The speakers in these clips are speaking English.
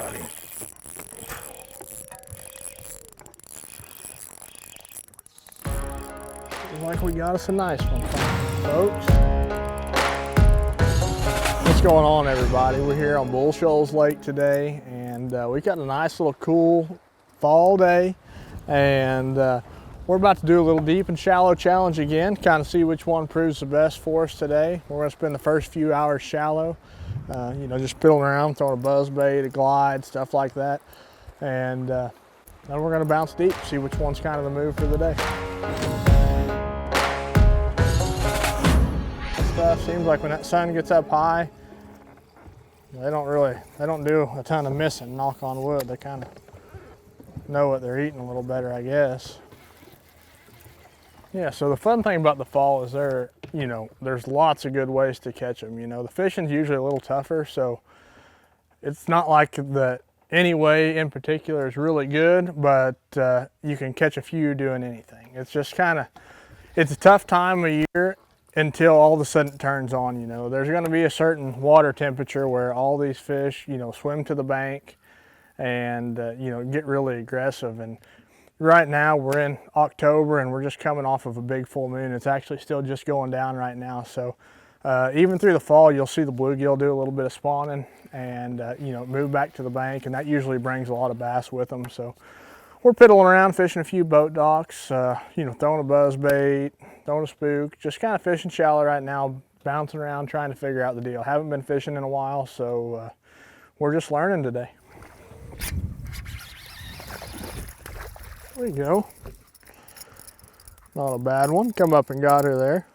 buddy. Looks like we got us a nice one, folks. What's going on, everybody? We're here on Bull Shoals Lake today, and we got a nice little cool fall day, and we're about to do a little deep and shallow challenge again, kind of see which one proves the best for us today. We're going to spend the first few hours shallow, you know, just fiddling around, throwing a buzz bait, a glide, stuff like that, and then we're going to bounce deep, see which one's kind of the move for the day. Stuff seems like when that sun gets up high, they don't do a ton of missing, knock on wood. They kind of know what they're eating a little better, I guess. Yeah, so the fun thing about the fall is there's lots of good ways to catch them. You know, the fishing's usually a little tougher, so it's not like that any way in particular is really good, but you can catch a few doing anything. It's just it's a tough time of year until all of a sudden it turns on. You know, there's going to be a certain water temperature where all these fish, you know, swim to the bank and you know, get really aggressive. And right now we're in October and we're just coming off of a big full moon. It's actually still just going down right now. So even through the fall, you'll see the bluegill do a little bit of spawning and you know, move back to the bank, and that usually brings a lot of bass with them. So we're piddling around, fishing a few boat docks, you know, throwing a buzz bait, throwing a spook, just kind of fishing shallow right now, bouncing around, trying to figure out the deal. Haven't been fishing in a while, so we're just learning today. There you go. Not a bad one. Come up and got her there.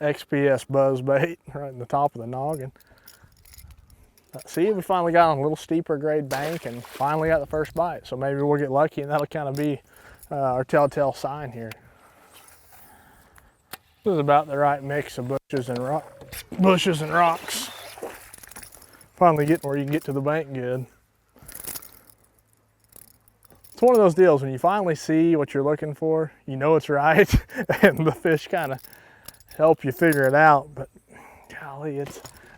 XPS buzz bait right in the top of the noggin. See, we finally got on a little steeper grade bank and finally got the first bite. So maybe we'll get lucky, and that'll kind of be our telltale sign here. This is about the right mix of bushes and rocks. Finally getting where you can get to the bank good. It's one of those deals when you finally see what you're looking for, you know it's right, and the fish kind of help you figure it out. But golly,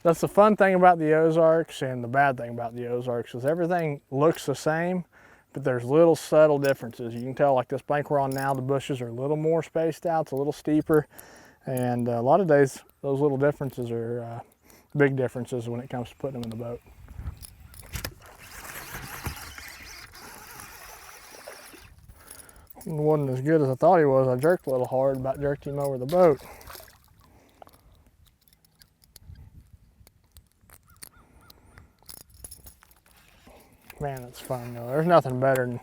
that's the fun thing about the Ozarks and the bad thing about the Ozarks is everything looks the same, but there's little subtle differences. You can tell, like this bank we're on now, the bushes are a little more spaced out, it's a little steeper, and a lot of days those little differences are big differences when it comes to putting them in the boat. He wasn't as good as I thought he was. I jerked a little hard, about jerked him over the boat. Man, it's fun though. There's nothing better than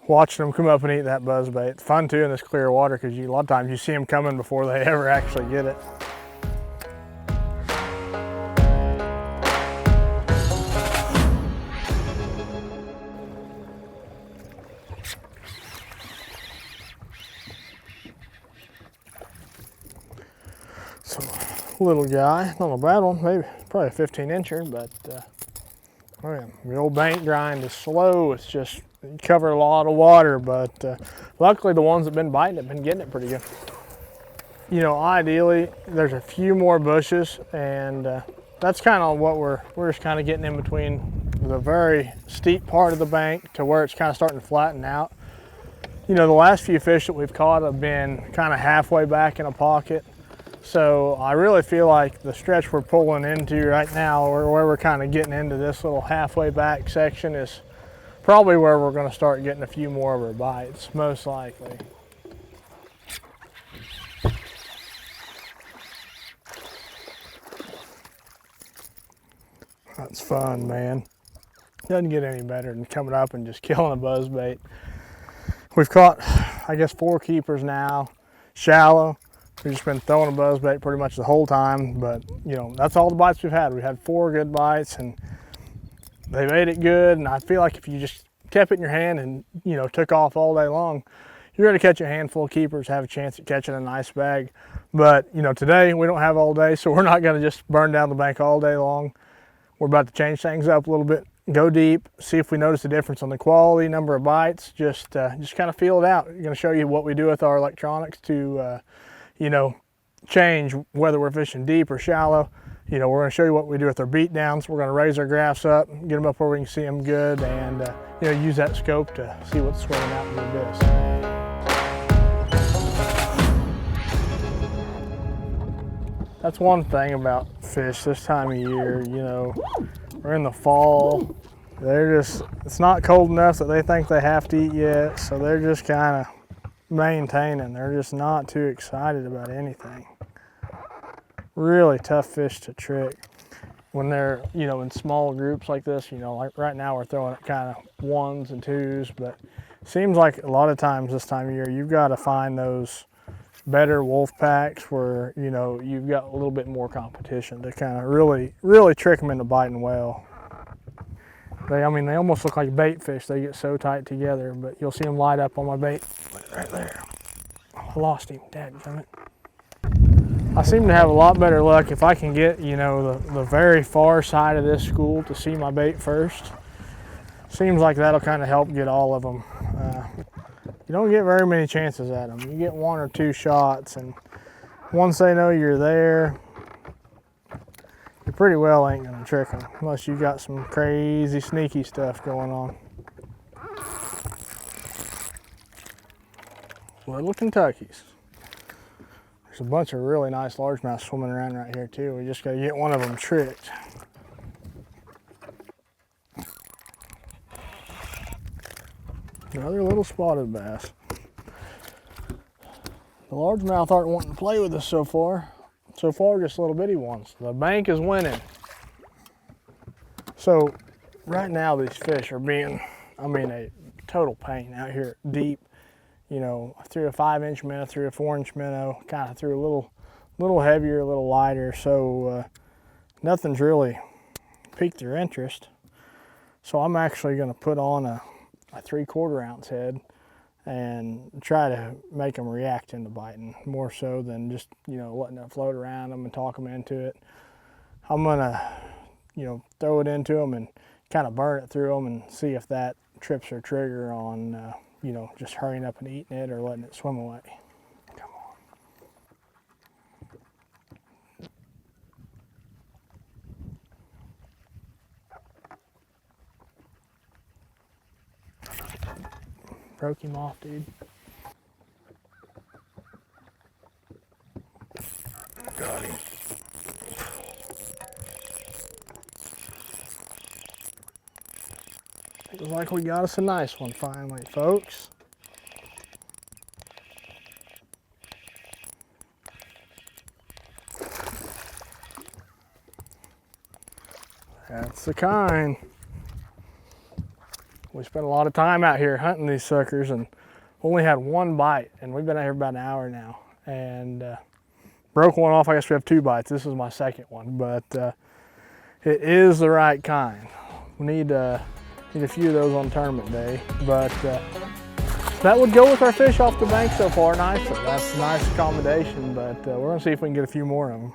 watching them come up and eat that buzzbait. It's fun too in this clear water because a lot of times you see them coming before they ever actually get it. So, little guy, not a bad one, maybe probably a 15-incher, but man, the old bank grind is slow. It's just, you cover a lot of water, but luckily the ones that have been biting have been getting it pretty good. You know, ideally, there's a few more bushes, and that's kind of what we're just kind of getting in between the very steep part of the bank to where it's kind of starting to flatten out. You know, the last few fish that we've caught have been kind of halfway back in a pocket. So I really feel like the stretch we're pulling into right now, or where we're kind of getting into this little halfway back section, is probably where we're going to start getting a few more of our bites, most likely. That's fun, man. Doesn't get any better than coming up and just killing a buzzbait. We've caught, I guess, 4 keepers now, shallow. We've just been throwing a buzzbait pretty much the whole time, but you know, that's all the bites we've had. We had 4 good bites, and they made it good. And I feel like if you just kept it in your hand and, you know, took off all day long, you're going to catch a handful of keepers, have a chance at catching a nice bag. But you know, today we don't have all day, so we're not going to just burn down the bank all day long. We're about to change things up a little bit, go deep, see if we notice a difference on the quality, number of bites. Just kind of feel it out. We're going to show you what we do with our electronics to you know, change whether we're fishing deep or shallow. you know, we're going to show you what we do with our beat downs. We're going to raise our graphs up, get them up where we can see them good, and you know, use that scope to see what's swimming out in the abyss. That's one thing about fish this time of year. You know, we're in the fall. It's not cold enough that they think they have to eat yet, so they're just kind of maintaining. They're just not too excited about anything. Really tough fish to trick when they're, you know, in small groups like this. You know, like right now we're throwing kind of 1s and 2s, but it seems like a lot of times this time of year you've got to find those better wolf packs where, you know, you've got a little bit more competition to kind of really trick them into biting well. I mean, they almost look like bait fish. They get so tight together, but you'll see them light up on my bait right there. Oh, I lost him, dadgummit. I seem to have a lot better luck if I can get, you know, the very far side of this school to see my bait first. Seems like that'll kind of help get all of them. You don't get very many chances at them. You get 1 or 2 shots, and once they know you're there, you pretty well ain't gonna trick them unless you got some crazy sneaky stuff going on. Little Kentuckies. There's a bunch of really nice largemouth swimming around right here too. We just gotta get one of them tricked. Another little spotted bass. The largemouth aren't wanting to play with us so far. So far, just little bitty ones. The bank is winning. So right now these fish are being, I mean, a total pain out here deep. You know, I threw a 5-inch minnow, threw a 4-inch minnow, kind of threw a little heavier, a little lighter. So nothing's really piqued their interest. So I'm actually going to put on a 3/4 ounce head and try to make them react into biting more so than just, you know, letting it float around them and talk them into it. I'm gonna, you know, throw it into them and kind of burn it through them and see if that trips their trigger on, you know, just hurrying up and eating it or letting it swim away. Come on. Broke him off, dude. Got him. Looks like we got us a nice one finally, folks. That's the kind. We spent a lot of time out here hunting these suckers and only had 1 bite, and we've been out here about an hour now. And broke one off. I guess we have 2 bites. This is my second one, but it is the right kind. We need a few of those on tournament day, but that would go with our fish off the bank so far nicely. That's a nice accommodation, but we're gonna see if we can get a few more of them.